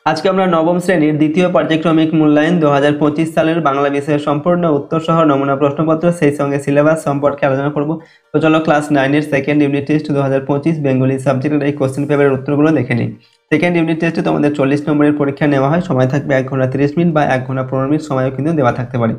আজকে আমরা নবম শ্রেণীর দ্বিতীয় পর্যায়ক্রমিক মূল্যায়ন 2025 সালের বাংলা বিষয়ের সম্পূর্ণ উত্তর সহ নমুনা প্রশ্নপত্র সেই সঙ্গে সিলেবাস সম্পর্কে আলোচনা করব। তো চলো ক্লাস 9 এর সেকেন্ড ইউনিট টেস্ট 2025 বেঙ্গলি সাবজেক্টের এই কোশ্চেন পেপারের উত্তরগুলো দেখে নিই। সেকেন্ড ইউনিট টেস্টে তোমাদের 40 নম্বরের পরীক্ষা নেওয়া হয়, সময় থাকবে 1 ঘন্টা 30 মিনিট বা 1 ঘন্টা 15 মিনিট সময়ও কিন্তু দেওয়া থাকতে পারে।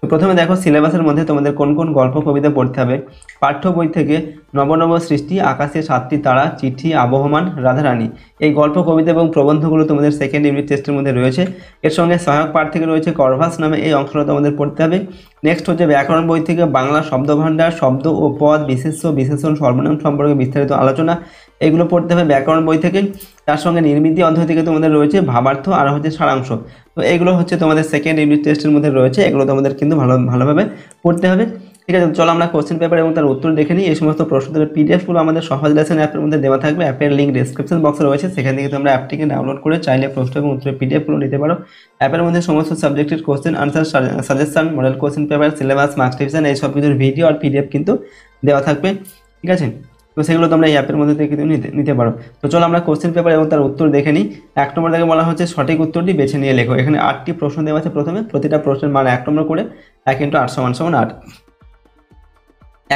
তো প্রথমে দেখো সিলেবাসের মধ্যে তোমাদের কোন কোন গল্প কবিতা পড়তে হবে। পাঠ্য বই থেকে নব সৃষ্টি, আকাশে 7টি তারা, চিঠি, আবহমান, রাধারানী এই গল্প কবিতা এবং প্রবন্ধগুলো তোমাদের সেকেন্ড ইউনিট টেস্টের মধ্যে রয়েছে। এর সঙ্গে সহায়ক পাঠ থেকে রয়েছে করভাস নামে এই অংশটা তোমাদের পড়তে হবে। নেক্সট হচ্ছে ব্যাকরণ বই থেকে বাংলা শব্দভাণ্ডার, শব্দ ও পদ, বিশেষ্য, বিশেষণ, সর্বনাম সম্পর্কে বিস্তারিত আলোচনা, এগুলো পড়তে হবে ব্যাকরণ বই থেকে। তার সঙ্গে নির্মিতি অধ্যায় থেকে তোমাদের রয়েছে ভাবার্থ আর হচ্ছে সারাংশ। তো এগুলো হচ্ছে তোমাদের সেকেন্ড ইউনিট টেস্টের মধ্যে রয়েছে, এগুলো তোমাদের কিন্তু ভালোভাবে পড়তে হবে। ঠিক আছে, চলো আমরা কোশ্চেন পেপার এবং তার উত্তর দেখে নিই। এই সমস্ত প্রশ্নের পিডিএফগুলো আমাদের সহজ লেসন অ্যাপের মধ্যে দেওয়া থাকবে। অ্যাপের লিঙ্ক ডেসক্রিপশন বক্সে রয়েছে, সেখান থেকে তোমরা অ্যাপটিকে ডাউনলোড করে চাইলে প্রশ্ন এবং উত্তরের পিডিএফগুলো নিতে পারো। অ্যাপের মধ্যে সমস্ত সাবজেক্টের question answer, suggestion, model question paper, syllabus, marks division এই সব কিছুর ভিডিও আর পিডিএফ কিন্তু দেওয়া থাকবে। ঠিক আছে, তো সেগুলো তোমরা এই অ্যাপের মধ্যে থেকে নিতে পারো। তো চলো আমরা কোশ্চেন পেপার এবং তার উত্তর দেখে নিই। 1 নম্বর থেকে বলা হচ্ছে সঠিক উত্তরটি বেছে নিয়ে লেখো। এখানে 8টি প্রশ্ন দেওয়া আছে। প্রথমে প্রতিটা প্রশ্নের মান 1 নম্বর করে, 1 × 8 = 8।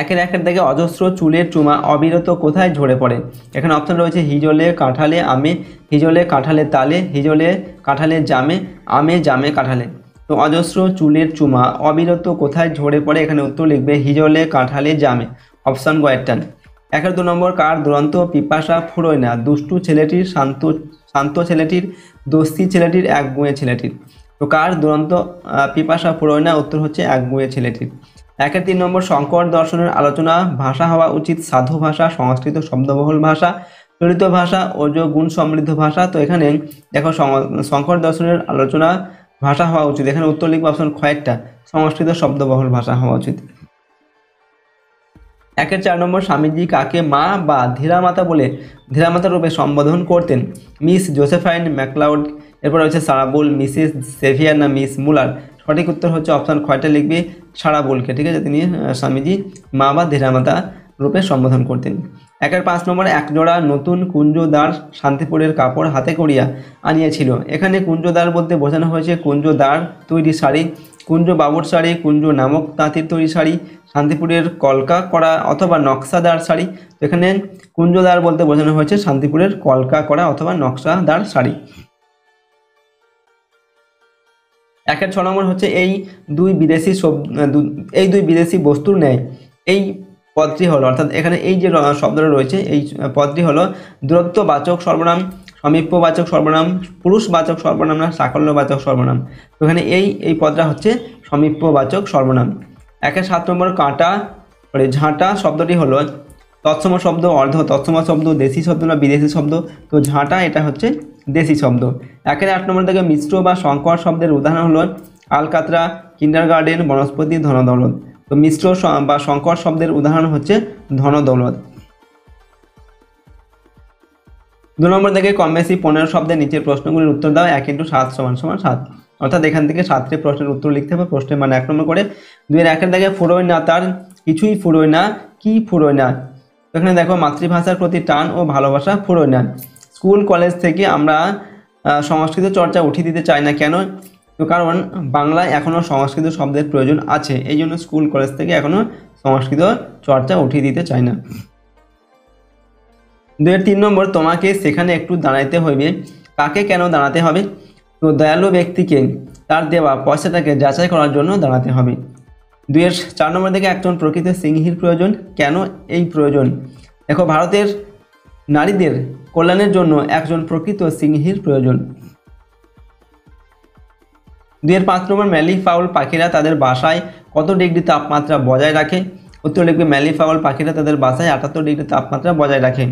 একের থেকে অজস্র চুলের চুমা অবিরত কোথায় ঝরে পড়ে। এখানে অপশন রয়েছে হিজলে, কাঁঠালে, আমে, হিজলে, কাঁঠালে, তালে, হিজলে, কাঁঠালে, জামে, আমে, জামে, কাঁঠালে। তো অজস্র চুলের চুমা অবিরত কোথায় ঝরে পড়ে, এখানে উত্তর লিখবে হিজলে, কাঁঠালে, জামে, অপশন গ এর টান। 2 নম্বর কার দুরন্ত পিপাসা ফুরোয় না, দুষ্টু ছেলেটির, শান্ত ছেলেটির, দস্যি ছেলেটির, একগুঁয়ে ছেলেটির। তো কার দুরন্ত পিপাসা ফুরোয় না, উত্তর হচ্ছে একগুঁয়ে ছেলেটির। 3 নম্বর শঙ্কর দর্শনের আলোচনা ভাষা হওয়া উচিত সাধু ভাষা, সংস্কৃত শব্দবহুল ভাষা, চলিত ভাষা, ওজ গুণ সমৃদ্ধ ভাষা। তো এখানে দেখো শঙ্কর দর্শনের আলোচনা ভাষা হওয়া উচিত, এখানে উত্তর লিখবো অপশন খ একটা, সংস্কৃত শব্দবহুল ভাষা হওয়া উচিত। 4 নম্বর স্বামীজি কাকে মা বা ধীরামাতা বলে ধীরামাতা রূপে সম্বোধন করতেন, মিস জোসেফাইন ম্যাকলাউড, এরপর হচ্ছে সারাবুল, মিসেস সেভিয়ার না মিস মুলার। সঠিক উত্তর হচ্ছে অপশন খয়টা লিখবে, সারাবুলকে। ঠিক আছে, তিনি স্বামীজি মা বা ধীরামাতা রূপে সম্বোধন করতেন। 5 নম্বর একজোড়া নতুন কুঞ্জদ্বার শান্তিপুরের কাপড় হাতে করিয়া আনিয়েছিল। এখানে কুঞ্জদ্বার বলতে বোঝানো হয়েছে কুঞ্জদ্বার তৈরি শাড়ি, কুঞ্জ বাবুর শাড়ি, কুঞ্জ নামক তাঁতির তৈরি শাড়ি, শান্তিপুরের কলকা করা অথবা নকশাদার শাড়ি। তো এখানে কুঞ্জদ্বার বলতে বোঝানো হয়েছে শান্তিপুরের কলকা করা অথবা নকশাদার শাড়ি। 6 নম্বর হচ্ছে এই দুই বিদেশি বস্তুর ন্যায় এই পদটি হলো, অর্থাৎ এখানে এই যে শব্দটা রয়েছে এই পদটি হলো দূরত্ববাচক সর্বনাম, সমীপ্যবাচক সর্বনাম, পুরুষবাচক সর্বনাম না সাকল্যবাচক সর্বনাম। তো এখানে এই পদটা হচ্ছে সমীপ্যবাচক সর্বনাম। 7 নম্বর কাঁটা ঝাঁটা শব্দটি হলো তৎসম শব্দ, অর্ধ তৎসম শব্দ, দেশি শব্দ না বিদেশি শব্দ। তো ঝাঁটা এটা হচ্ছে দেশি শব্দ। 8 নম্বর থেকে মিশ্র বা সংকর শব্দের উদাহরণ হলো আলকাতরা, কিন্ডারগার্ডেন, বনস্পতি, ধনদৌলত। তো মিশ্র বা সংকর শব্দের উদাহরণ হচ্ছে ধনদৌলত। 2 নম্বর থেকে কম বেশি 15 শব্দের নিচের প্রশ্নগুলির উত্তর দাও। 1 × 7 = 7, অর্থাৎ এখান থেকে 7টি প্রশ্নের উত্তর লিখতে হবে। প্রশ্নের মান 1 নম্বর করে। 2-1 থেকে ফুরোয় না তার কিছুই ফুরোয় না, কি ফুরোয় না। এখানে দেখো মাতৃভাষার প্রতি টান ও ভালোবাসা ফুরোয় না। স্কুল কলেজ থেকে আমরা সংস্কৃত চর্চা উঠিয়ে দিতে চাই না, কেন? তো কারণ বাংলায় এখনও সংস্কৃত শব্দের প্রয়োজন আছে, এই জন্য স্কুল কলেজ থেকে এখনও সংস্কৃত চর্চা উঠিয়ে দিতে চাই না। 2-3 নম্বর তোমাকে সেখানে একটু দাঁড়াইতে হইবে, কাকে কেন দাঁড়াতে হবে? তো দয়ালু ব্যক্তিকে তার দেওয়া পয়সাটাকে যাচাই করার জন্য দাঁড়াতে হবে। 4 নম্বর থেকে একজন প্রকৃত সিংহীর প্রয়োজন, কেন এই প্রয়োজন? দেখো ভারতের নারীদের কল্যাণের জন্য একজন প্রকৃত সিংহীর প্রয়োজন। 5 নম্বর ম্যালিফাউল পাখিরা তাদের বাসায় কত ডিগ্রি তাপমাত্রা বজায় রাখে? উত্তর লিখবে ম্যালিফাউল পাখিরা তাদের বাসায় 78 ডিগ্রি তাপমাত্রা বজায় রাখে।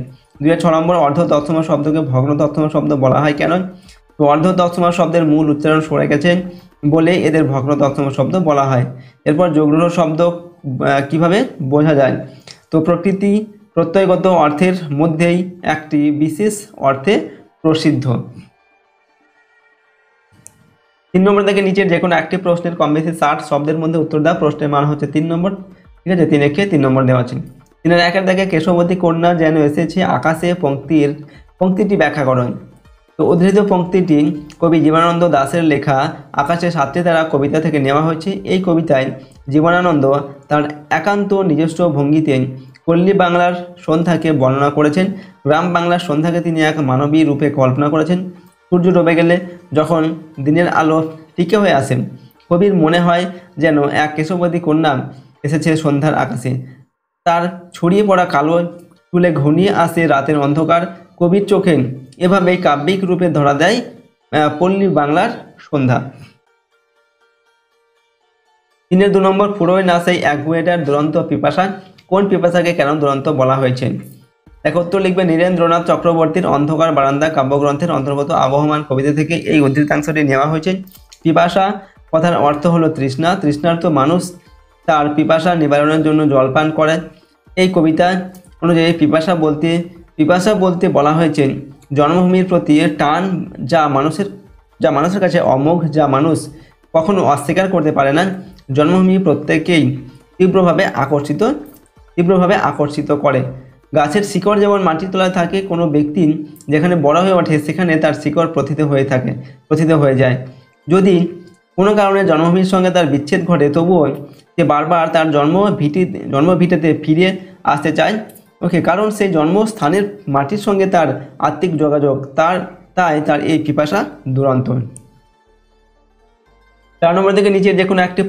6 নম্বর অর্ধ তৎসম শব্দকে ভগ্ন তৎসম শব্দ বলা হয় কেন? তো অর্ধ তৎসম শব্দের মূল উচ্চারণ সরে গেছে বলে এদের ভগ্ন তৎসম শব্দ বলা হয়। এরপর যোগরূঢ় শব্দ কিভাবে বোঝা যায়? তো প্রকৃতি প্রত্যয়গত অর্থের মধ্যেই একটি বিশেষ অর্থে প্রসিদ্ধ। 3 নম্বর থেকে নিচের যে কোনো একটি প্রশ্নের কম বেশি 60 শব্দের মধ্যে উত্তর দাও। প্রশ্নের মান হচ্ছে 3 নম্বর। ঠিক আছে, 3 নম্বর দেওয়া আছে। 3-1 থেকে কেশবতী কন্যা যেন এসেছে আকাশে পঙ্ক্তিটি ব্যাখ্যা করুন। তো উদ্ধৃত পংক্তিটি কবি জীবনানন্দ দাশের লেখা আকাশে সাতটি তারা কবিতা থেকে নেওয়া হয়েছে। এই কবিতায় জীবনানন্দ তার একান্ত নিজস্ব ভঙ্গিতে পল্লী বাংলার সন্ধ্যাকে বর্ণনা করেছেন। গ্রাম বাংলার সন্ধ্যাকে তিনি এক মানবী রূপে কল্পনা করেছেন। সূর্য ডুবে গেলে যখন দিনের আলো ফিকে হয়ে আসে, কবির মনে হয় যেন এক কেশবতী কন্যা এসেছে সন্ধ্যার আকাশে। তার ছড়িয়ে পড়া কালো চুলে ঘনিয়ে আসে রাতের অন্ধকার। কবির চোখে এভাবেই কাব্যিক রূপে ধরা দেয় পল্লী বাংলার সন্ধ্যা। 3 নম্বর, ফুরোয় না সেই এক বুয়েটার দুরন্ত পিপাসা। কোন পিপাসাকে কেন দুরন্ত বলা হয়েছে? দেখো উত্তর লিখবে নীরেন্দ্রনাথ চক্রবর্তীর অন্ধকার বারান্দা কাব্যগ্রন্থের অন্তর্গত আবহমান কবিতা থেকে এই উদ্ধৃতাংশটি নেওয়া হয়েছে। পিপাসা কথার অর্থ হলো তৃষ্ণা। তৃষ্ণার্ত মানুষ তার পিপাসা নিবারণের জন্য জলপান করে। এই কবিতা অনুযায়ী পিপাসা বলতে বলা হয়েছে জন্মভূমির প্রতি টান, যা মানুষের কাছে অমোঘ, যা মানুষ কখনো অস্বীকার করতে পারে না। জন্মভূমি প্রত্যেকেই তীব্রভাবে আকর্ষিত করে। গাছের শিকড় যেমন মাটির তলায় থাকে, কোনো ব্যক্তি যেখানে বড় হয়ে ওঠে সেখানে তার শিকড় প্রথিত হয়ে যায়। যদি কোনো কারণে জন্মভূমির সঙ্গে তার বিচ্ছেদ ঘটে, তবুও সে বারবার তার জন্মভিটেতে ফিরে আসতে চায়। কারণ সেই জন্মস্থানের মাটির সঙ্গে তার আত্মিক যোগাযোগ, তাই তার এই পিপাসা দুরন্ত। 4 নম্বর থেকে নিচে যে কোনো একটি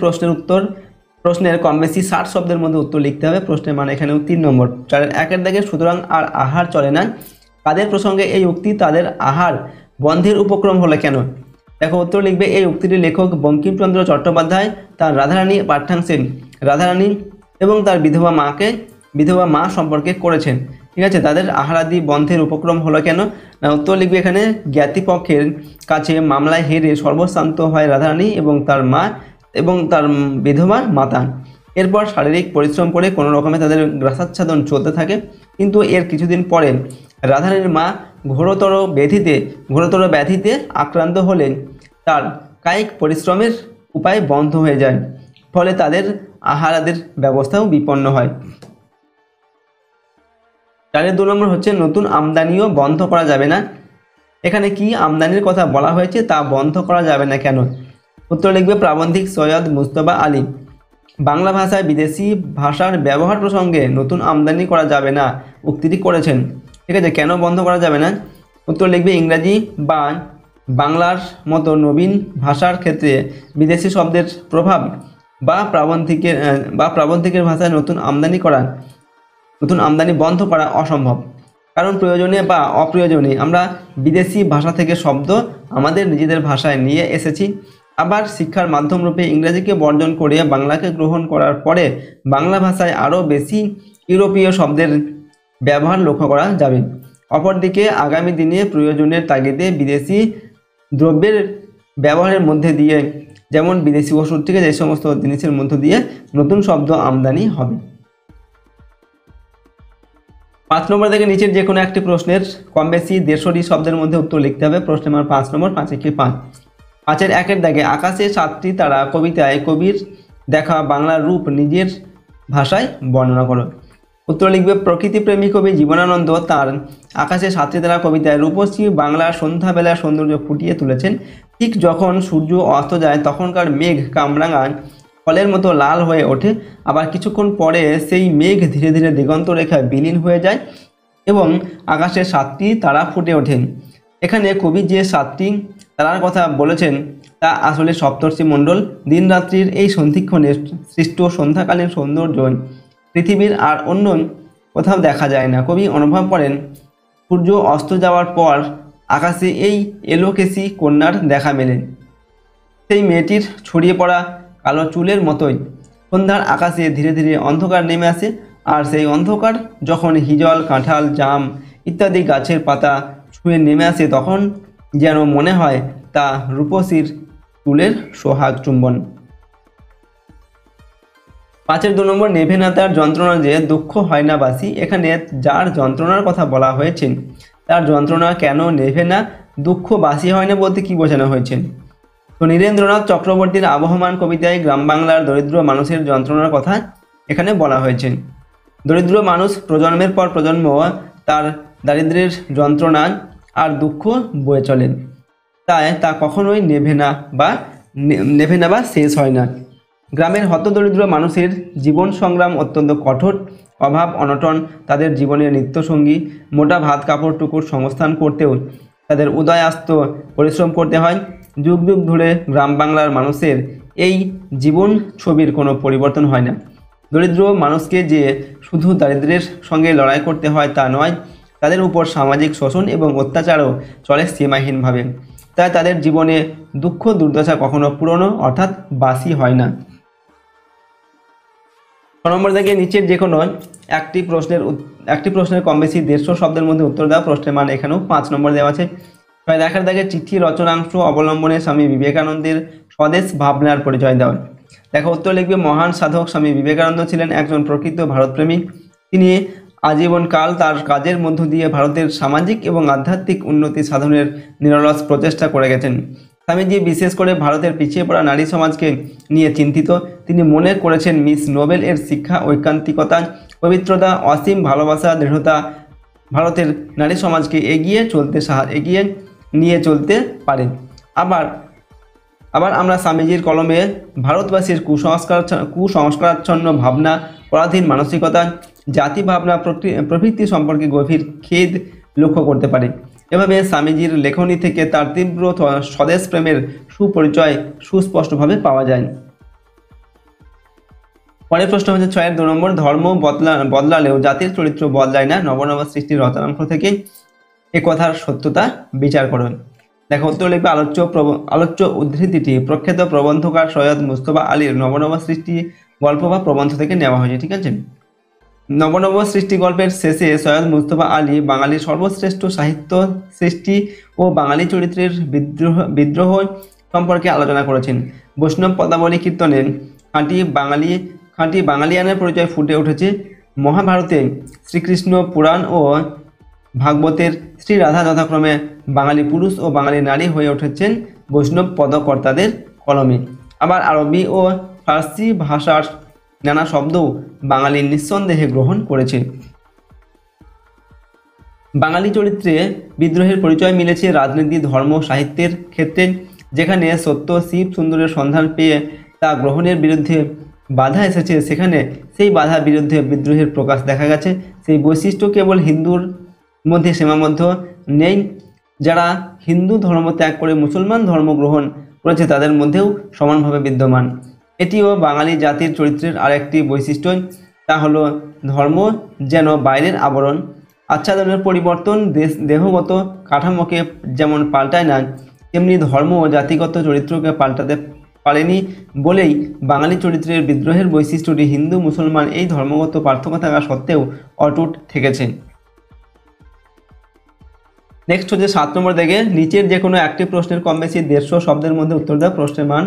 প্রশ্নের কম বেশি 60 শব্দের মধ্যে উত্তর লিখতে হবে। প্রশ্নের মানে এখানেও 3 নম্বর। 4 1 দাগে সুতরাং আর আহার চলে না, কাদের প্রসঙ্গে এই উক্তি? তাদের আহার বন্ধের উপক্রম হলে কেন? দেখো উত্তর লিখবে এই উক্তিটির লেখক বঙ্কিমচন্দ্র চট্টোপাধ্যায় তার রাধারানী পাঠ্যাংশে রাধারানী এবং তার বিধবা মা সম্পর্কে করেছেন। ঠিক আছে, তাদের আহারাদি বন্ধের উপক্রম হলো কেন? না, উত্তর লিখবে এখানে জ্ঞাতিপক্ষের কাছে মামলায় হেরে সর্বশান্ত হয় রাধারানী এবং তার বিধবা মাতা। এরপর শারীরিক পরিশ্রম করে কোনো রকমে তাদের গ্রাসাচ্ছাদন চলতে থাকে। কিন্তু এর কিছুদিন পরে রাধারানীর মা ঘোরতর ব্যাধিতে আক্রান্ত হলে তার কায়িক পরিশ্রমের উপায় বন্ধ হয়ে যায়, ফলে তাদের আহারাদের ব্যবস্থাও বিপন্ন হয়। 2 নম্বর হচ্ছে নতুন আমদানিও বন্ধ করা যাবে না। এখানে কি আমদানির কথা বলা হয়েছে, তা বন্ধ করা যাবে না কেন? উত্তর লিখবে প্রাবন্ধিক সৈয়দ মুস্তফা আলী বাংলা ভাষায় বিদেশি ভাষার ব্যবহার প্রসঙ্গে নতুন আমদানি করা যাবে না উক্তিটি করেছেন। ঠিক আছে, কেন বন্ধ করা যাবে না? উত্তর লিখবে ইংরাজি বা বাংলার মতো নবীন ভাষার ক্ষেত্রে বিদেশি শব্দের প্রভাব বা প্রাবন্ধিকের ভাষায় নতুন আমদানি বন্ধ করা অসম্ভব। কারণ প্রয়োজনে বা অপ্রয়োজনে আমরা বিদেশি ভাষা থেকে শব্দ আমাদের নিজেদের ভাষায় নিয়ে এসেছি। আবার শিক্ষার মাধ্যম রূপে ইংরেজিকে বর্জন করে বাংলাকে গ্রহণ করার পরে বাংলা ভাষায় আরও বেশি ইউরোপীয় শব্দের ব্যবহার লক্ষ্য করা যাবে। অপরদিকে আগামী দিনে প্রয়োজনের তাগিদে বিদেশি দ্রব্যের ব্যবহারের মধ্যে দিয়ে, যেমন বিদেশি ওষুধ থেকে যে সমস্ত জিনিসের মধ্য দিয়ে নতুন শব্দ আমদানি হবে। 5 নম্বর থেকে নিচের যে কোনো একটি প্রশ্নের কম বেশি 150 শব্দের মধ্যে উত্তর লিখতে হবে। প্রশ্ন নম্বর 5 নম্বর 5 5-এর 1-এর দাগে আকাশে 7টি তারা কবিতায় কবির দেখা বাংলার রূপ নিজের ভাষায় বর্ণনা করো। উত্তর লিখবে প্রকৃতিপ্রেমী কবি জীবনানন্দ তার আকাশে 7টি তারা কবিতায় রূপসী বাংলার সন্ধ্যাবেলার সৌন্দর্য ফুটিয়ে তুলেছেন। ঠিক যখন সূর্য অস্ত যায় তখনকার মেঘ কামরাঙা ফলের মতো লাল হয়ে ওঠে, আবার কিছুক্ষণ পরে সেই মেঘ ধীরে ধীরে দিগন্ত রেখায় বিলীন হয়ে যায় এবং আকাশে 7টি তারা ফুটে ওঠেন। এখানে কবি যে 7টি তারার কথা বলেছেন তা আসলে সপ্তর্ষি মণ্ডল। দিন রাত্রির এই সন্ধিক্ষণে সৃষ্ট সন্ধ্যাকালীন সৌন্দর্য পৃথিবীর আর অন্য কোথাও দেখা যায় না। কবি অনুভব করেন সূর্য অস্ত যাওয়ার পর আকাশে এই এলোকেশী কন্যার দেখা মেলে। সেই মেয়েটির ছড়িয়ে পড়া কালো চুলের মতোই সন্ধ্যার আকাশে ধীরে ধীরে অন্ধকার নেমে আসে, আর সেই অন্ধকার যখন হিজল, কাঁঠাল, জাম ইত্যাদি গাছের পাতা ছুঁয়ে নেমে আসে তখন যেন মনে হয় তা রূপসীর চুলের সোহাগ চুম্বন। 5-2 নম্বর নেভে না তার যন্ত্রণা যে দুঃখ হয় না বাসি। এখানে যার যন্ত্রণার কথা বলা হয়েছে তার যন্ত্রণা কেন নেভে না, দুঃখ বাসি হয় না বলতে কি বোঝানো হয়েছে? তো নীরেন্দ্রনাথ চক্রবর্তীর আবহমান কবিতায় গ্রাম বাংলার দরিদ্র মানুষের যন্ত্রণার কথা এখানে বলা হয়েছে। দরিদ্র মানুষ প্রজন্মের পর প্রজন্ম তার দারিদ্র্যের যন্ত্রণা আর দুঃখ বয়ে চলে, তাই তা কখনোই নেভে না বা শেষ হয় না। গ্রামের হতদরিদ্র মানুষের জীবন সংগ্রাম অত্যন্ত কঠোর। অভাব অনটন তাদের জীবনের নিত্যসঙ্গী। মোটা ভাত কাপড় টুকুর সংস্থান করতেও তাদের উদয়াস্ত পরিশ্রম করতে হয়। যুগ যুগ ধরে গ্রাম বাংলার মানুষের এই জীবন ছবির কোনো পরিবর্তন হয় না। দরিদ্র মানুষকে যে শুধু দারিদ্র্যের সঙ্গে লড়াই করতে হয় তা নয়, তাদের উপর সামাজিক শোষণ এবং অত্যাচারও চলে সীমাহীনভাবে। তাই তাদের জীবনে দুঃখ দুর্দশা কখনো পুরনো অর্থাৎ বাসি হয় না। 6 নম্বর থেকে নিচের যে কোনো একটি প্রশ্নের কম বেশি 150 শব্দের মধ্যে উত্তর দেওয়া। প্রশ্নের মান এখানেও 5 নম্বর দেওয়া আছে। দেখার দাগে চিঠি রচনাংশ অবলম্বনে স্বামী বিবেকানন্দের স্বদেশ ভাবনার পরিচয় দেওয়া। দেখো উত্তর লিখবে, মহান সাধক স্বামী বিবেকানন্দ ছিলেন একজন প্রকৃত ভারতপ্রেমী। তিনি আজীবনকাল তার কাজের মধ্য দিয়ে ভারতের সামাজিক এবং আধ্যাত্মিক উন্নতি সাধনের নিরলস প্রচেষ্টা করে গেছেন। স্বামীজি বিশেষ করে ভারতের পিছিয়ে পড়া নারী সমাজকে নিয়ে চিন্তিত। তিনি মনে করেছেন মিস নোবেল এর শিক্ষা, ঐকান্তিকতা, পবিত্রতা, অসীম ভালোবাসা, দৃঢ়তা ভারতের নারী সমাজকে এগিয়ে নিয়ে চলতে পারে। আবার আমরা স্বামীজির কলমে ভারতবাসীর কুসংস্কারাচ্ছন্ন ভাবনা, পরাধীন মানসিকতা, জাতি ভাবনা প্রভৃতি সম্পর্কে গভীর খেদ লক্ষ্য করতে পারি। এভাবে স্বামীজির লেখনী থেকে তার তীব্র স্বদেশ প্রেমের সুপরিচয় সুস্পষ্টভাবে পাওয়া যায়। পরের প্রশ্ন হচ্ছে 6 2 নম্বর, ধর্ম বদলালেও জাতির চরিত্র বদলায় না। নবনব সৃষ্টির রচনাংশ থেকে এ কথার সত্যতা বিচার করুন। দেখো উত্তর লিখবে, আলোচ্য উদ্ধৃতিটি প্রখ্যাত প্রবন্ধকার সৈয়দ মুস্তফা আলীর নবনব সৃষ্টি গল্প বা প্রবন্ধ থেকে নেওয়া হয়েছে। ঠিক আছে, নবনব সৃষ্টি গল্পের শেষে সৈয়দ মুস্তফা আলী বাঙালির সর্বশ্রেষ্ঠ সাহিত্য সৃষ্টি ও বাঙালি চরিত্রের বিদ্রোহ সম্পর্কে আলোচনা করেছেন। বৈষ্ণব পদাবলী কীর্তনের খাঁটি বাঙালিয়ানের পরিচয় ফুটে উঠেছে। মহাভারতে শ্রীকৃষ্ণ, পুরাণ ও ভাগবতের শ্রী রাধা যথাক্রমে বাঙালি পুরুষ ও বাঙালি নারী হয়ে উঠেছেন বৈষ্ণব পদকর্তাদের কলমে। আবার আরবি ও ফার্সি ভাষার নানা শব্দও বাঙালি নিঃসন্দেহে গ্রহণ করেছে। বাঙালি চরিত্রে বিদ্রোহের পরিচয় মিলেছে রাজনীতি, ধর্ম, সাহিত্যের ক্ষেত্রে। যেখানে সত্য শিব সুন্দরের সন্ধান পেয়ে তা গ্রহণের বিরুদ্ধে বাধা এসেছে, সেখানে সেই বাধার বিরুদ্ধে বিদ্রোহের প্রকাশ দেখা গেছে। সেই বৈশিষ্ট্য কেবল হিন্দুর মধ্যে সীমাবদ্ধ নেই। যারা হিন্দু ধর্ম ত্যাগ করে মুসলমান ধর্ম গ্রহণ করেছে তাদের মধ্যেও সমানভাবে বিদ্যমান। এটিও বাঙালি জাতির চরিত্রের আরেকটি বৈশিষ্ট্য, তা হলো ধর্ম যেন বাইরের আবরণ, আচ্ছাদনের পরিবর্তন। দেহগত কাঠামোকে যেমন পাল্টায় না, তেমনি ধর্ম ও জাতিগত চরিত্রকে পাল্টাতে পারেনি বলেই বাঙালি চরিত্রের বিদ্রোহের বৈশিষ্ট্যটি হিন্দু মুসলমান এই ধর্মগত পার্থক্য থাকা সত্ত্বেও অটুট থেকেছে। নেক্সট হচ্ছে 7 নম্বর থেকে নিচের যে কোনো একটি প্রশ্নের কম বেশি 150 শব্দের মধ্যে উত্তর দেওয়া। প্রশ্নের মান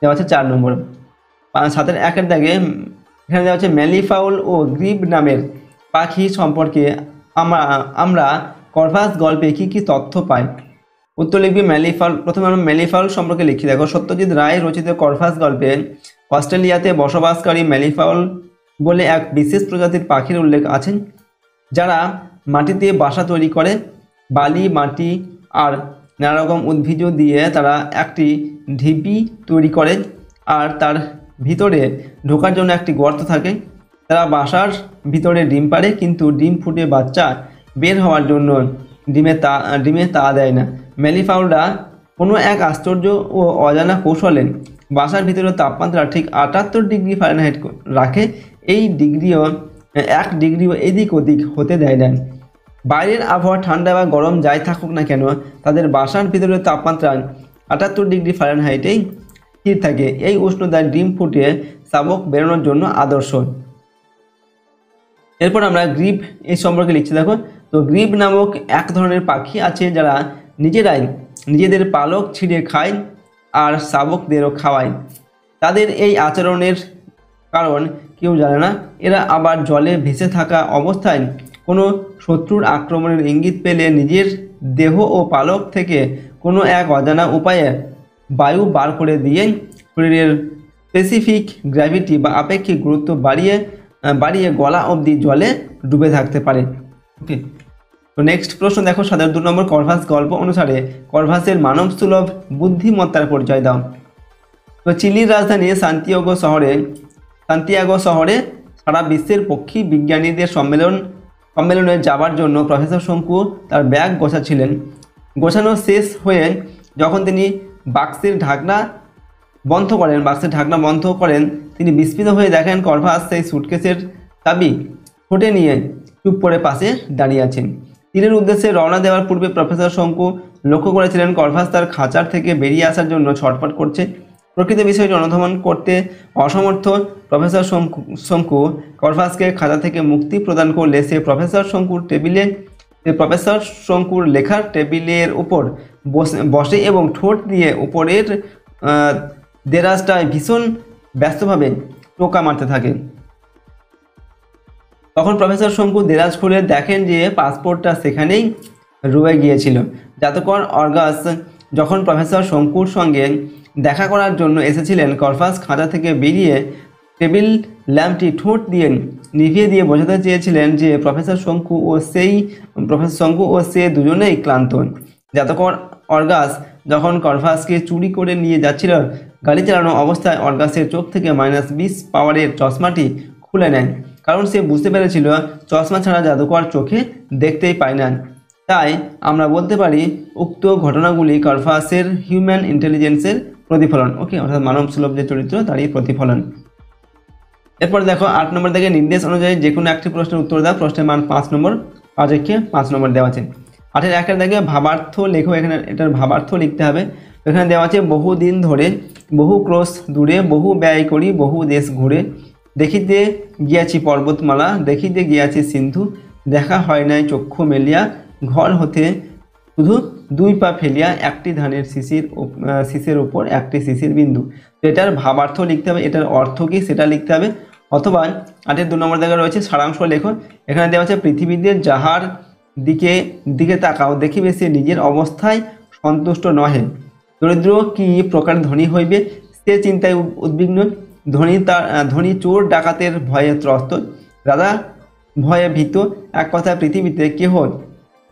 দেওয়া আছে 4 নম্বর। 7-এর 1-এর দাগে এখানে দেওয়া আছে, ম্যালিফাউল ও গ্রিব নামের পাখি সম্পর্কে আমরা করভাস গল্পে কি কি তথ্য পাই। উত্তর লিখবি ম্যালিফাউল। প্রথমে আমরা ম্যালিফাউল সম্পর্কে লিখি। দেখো, সত্যজিৎ রায় রচিত করভাস গল্পে অস্ট্রেলিয়াতে বসবাসকারী ম্যালিফাউল বলে এক বিশেষ প্রজাতির পাখির উল্লেখ আছে, যারা মাটিতে বাসা তৈরি করে। বালি, মাটি আর নানা রকম উদ্ভিজ দিয়ে তারা একটি ঢিপি তৈরি করে, আর তার ভিতরে ঢোকার জন্য একটি গর্ত থাকে। তারা বাসার ভিতরে ডিম পাড়ে, কিন্তু ডিম ফুটে বাচ্চা বের হওয়ার জন্য ডিমে তা দেয় না। ম্যালিফাউলরা কোনো এক আশ্চর্য ও অজানা কৌশলে বাসার ভিতরে তাপমাত্রা ঠিক 78 ডিগ্রি ফারেনহাইট রাখে। এই ডিগ্রিও 1 ডিগ্রিও এদিক ওদিক হতে দেয় না। বাইরের আবহাওয়া ঠান্ডা বা গরম যাই থাকুক না কেন, তাদের বাসার ভিতরে তাপমাত্রা 78 ডিগ্রি ফারেনহাইটেই স্থির থাকে। এই উষ্ণতায় ডিম ফুটে শাবক বেরোনোর জন্য আদর্শ। এরপর আমরা গ্রিব এই সম্পর্কে লিখছি। দেখো, তো গ্রিব নামক এক ধরনের পাখি আছে যারা নিজেরাই নিজেদের পালক ছিঁড়ে খায় আর শাবকদেরও খাওয়ায়। তাদের এই আচরণের কারণ কেউ জানে না। এরা আবার জলে ভেসে থাকা অবস্থায় কোনো শত্রুর আক্রমণের ইঙ্গিত পেলে নিজের দেহ ও পালক থেকে কোনো এক অজানা উপায়ে বায়ু বার করে দিয়ে শরীরের স্পেসিফিক গ্র্যাভিটি বা আপেক্ষিক গুরুত্ব বাড়িয়ে গলা অবধি জলে ডুবে থাকতে পারে। ওকে, তো নেক্সট প্রশ্ন দেখো 2 নম্বর, কলভাস গল্প অনুসারে কলভাসের মানব সুলভ বুদ্ধিমত্তার পরিচয় দাও। তো চিলির রাজধানী সান্তিয়াগো শহরে সারা বিশ্বের পক্ষী বিজ্ঞানীদের সম্মেলনে যাবার জন্য প্রফেসর শঙ্কু তার ব্যাগ গোছানো শেষ হয়ে যখন তিনি বাক্সের ঢাকনা বন্ধ করেন তিনি বিস্মিত হয়ে দেখেন কলভাস সেই সুটকেসের চাবি ঠোঁটে নিয়ে চুপ করে পাশে দাঁড়িয়ে আছেন। তীরের উদ্দেশ্যে রওনা দেওয়ার পূর্বে প্রফেসর শঙ্কু লক্ষ্য করেছিলেন কলভাস তার খাঁচার থেকে বেরিয়ে আসার জন্য ছটফট করছে। প্রকৃত বিষয়টি অনুধাবন করতে অসমর্থ প্রফেসর শঙ্কু কলভাসকে খাঁচা থেকে মুক্তি প্রদান করলে সে প্রফেসর শঙ্কুর লেখার টেবিলের উপর বসে এবং ঠোঁট দিয়ে উপরের দেরাজটায় ভীষণ ব্যস্তভাবে টোকা মারতে থাকে। তখন প্রফেসর শঙ্কু দেরাজ খুলে দেখেন যে পাসপোর্টটা সেখানেই রয়ে গিয়েছিল। জাদুকর অর্গাস যখন প্রফেসর শঙ্কুর সঙ্গে দেখা করার জন্য এসেছিলেন, কলভাস খাঁচা থেকে বেরিয়ে টেবিল ল্যাম্পটি ঠোঁট দিয়ে নিভিয়ে দিয়ে বোঝাতে চেয়েছিলেন যে প্রফেসর শঙ্কু ও সে দুজনেই ক্লান্ত। জাদুকর অর্গাস যখন কলভাসকে চুরি করে নিয়ে যাচ্ছিল, গাড়ি চালানো অবস্থায় অর্গাসের চোখ থেকে -20 পাওয়ারের চশমাটি খুলে নেন, কারণ সে বুঝতে পেরেছিল চশমা ছাড়া জাদুকর চোখে দেখতেই পায় না। তাই আমরা বলতে পারি উক্ত ঘটনাগুলি কলভাসের হিউম্যান ইন্টেলিজেন্সের প্রতিফলন। ওকে, অর্থাৎ মানব সুলভ যে চরিত্র তারই প্রতিফলন। এরপর দেখো 8 নম্বর থেকে নির্দেশ অনুযায়ী যে কোনো একটি প্রশ্নের উত্তর দাও। প্রশ্নের মান 5 নম্বর, 5 নম্বর দেওয়া আছে। 8-এর 1 দেখে ভাবার্থ লেখো। এখানে এটার ভাবার্থ লিখতে হবে। এখানে দেওয়া আছে বহুদিন ধরে, বহু ক্রোশ দূরে, বহু ব্যয় করি, বহু দেশ ঘুরে, দেখিতে গিয়াছি পর্বতমালা, দেখিতে গিয়াছি সিন্ধু, দেখা হয় নাই চক্ষু মেলিয়া, ঘর হতে শুধু 2 পা ফেলিয়া, একটি ধানের শীষের উপর একটি শিশির বিন্দু। তো এটার ভাবার্থ লিখতে হবে, এটার অর্থ কি সেটা লিখতে হবে। অথবা 8-এর 2 নম্বর জায়গায় রয়েছে সারাংশ লেখো। এখানে দেওয়া আছে পৃথিবীতে যাহার দিকে তাকাও, দেখিবে সে নিজের অবস্থায় সন্তুষ্ট নহে, দরিদ্র কি প্রকার ধনী হইবে সে চিন্তায় উদ্বিগ্ন, ধনী চোর ডাকাতের ভয়ে ত্রস্ত, রাজা ভয়ে ভীত, এক কথায় পৃথিবীতে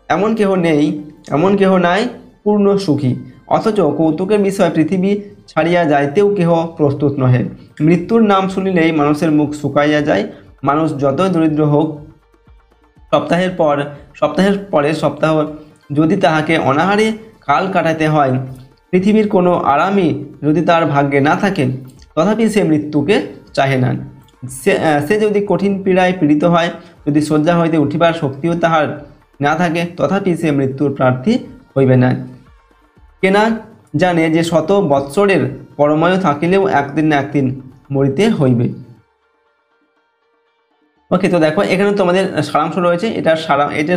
এমন কেহ নাই পূর্ণ সুখী, অথচ কৌতুকের বিষয় পৃথিবী ছাড়িয়া যাইতেও কেহ প্রস্তুত নহে, মৃত্যুর নাম শুনিলেই মানুষের মুখ শুকাইয়া যায়, মানুষ যতই দরিদ্র হোক সপ্তাহের পরে সপ্তাহ যদি তাহাকে অনাহারে কাল কাটাইতে হয়, পৃথিবীর কোনো আরামই যদি তার ভাগ্যে না থাকে, তথাপি সে মৃত্যুকে চাহে না। সে যদি কঠিন পীড়ায় পীড়িত হয়, যদি শয্যা হইতে উঠিবার শক্তিও তাহার না থাকে, তথাপি সে মৃত্যুর প্রার্থী হইবে না। কেনা জানে যে 100 বৎসরের পরমায়ু থাকিলেও একদিন না একদিন মরিতে হইবে। ওকে, তো দেখো এখানে তোমাদের সারাংশ রয়েছে। এটা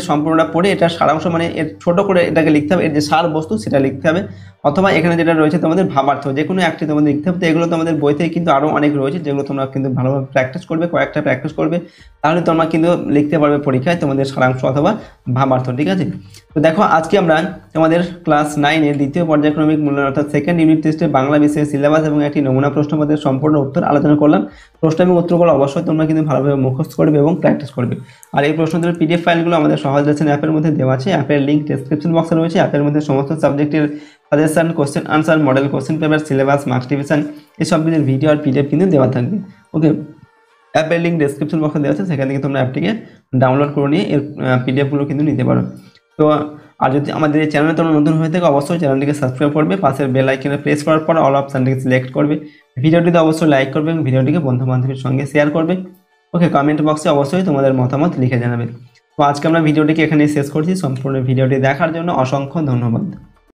সম্পূর্ণটা পড়ে এটার সারাংশ মানে এর ছোট করে এটাকে লিখতে হবে, এর যে সার বস্তু সেটা লিখতে হবে। অথবা এখানে যেটা রয়েছে তোমাদের ভাবার্থ, যে কোনো একটি তোমাদের লিখতে হবে। তো এগুলো তোমাদের বই থেকে কিন্তু আরও অনেক রয়েছে, যেগুলো তোমরা কিন্তু ভালোভাবে প্র্যাকটিস করবে, কয়েকটা প্র্যাকটিস করবে, তাহলে তোমরা কিন্তু লিখতে পারবে পরীক্ষায় তোমাদের সারাংশ অথবা ভাবার্থ। ঠিক আছে, তো দেখো আজকে আমরা তোমাদের ক্লাস 9-এর দ্বিতীয় পর্যায়ক্রমিক মূল্যায়ন অর্থাৎ সেকেন্ড ইউনিট টেস্টে বাংলা বিষয়ের সিলেবাস এবং একটি নমুনা প্রশ্নপত্রের সম্পূর্ণ উত্তর আলোচনা করলাম। প্রশ্ন এবং উত্তরগুলো অবশ্যই তোমরা কিন্তু ভালোভাবে মুখস্থ করবে এবং প্র্যাকটিস করবে। আর এই প্রশ্নদের পিডিএফ ফাইলগুলো আমাদের সহজ লেসন অ্যাপের মধ্যে দেওয়া আছে। অ্যাপের লিঙ্ক ডেসক্রিপশন বক্সে রয়েছে। অ্যাপের মধ্যে সমস্ত সাবজেক্টের suggestion, question answer, model question paper, syllabus, marks division এই সব কিছুর ভিডিও আর পিডিএফ কিন্তু দেওয়া থাকবে। ওকে, অ্যাপের লিঙ্ক ডেসক্রিপশন বক্সে দেওয়া আছে, সেখান থেকে তোমরা অ্যাপটিকে ডাউনলোড করে নিয়ে এর পিডিএফগুলো কিন্তু নিতে পারো। তো আর যদি আমাদের এই চ্যানেলে তোমরা নতুন হয়ে থাকে অবশ্যই চ্যানেলটিকে সাবস্ক্রাইব করবে, পাশের বেল আইকনে প্রেস করার পর অল অপশনটিকে সিলেক্ট করবে, ভিডিওটিতে অবশ্যই লাইক করবে এবং ভিডিওটিকে বন্ধু বান্ধবের সঙ্গে শেয়ার করবে। ওকে, কমেন্ট বক্সে অবশ্যই তোমাদের মতামত লিখে জানাবে। তো আজকে আমরা ভিডিওটিকে এখানে শেষ করছি। সম্পূর্ণ ভিডিওটি দেখার জন্য অসংখ্য ধন্যবাদ।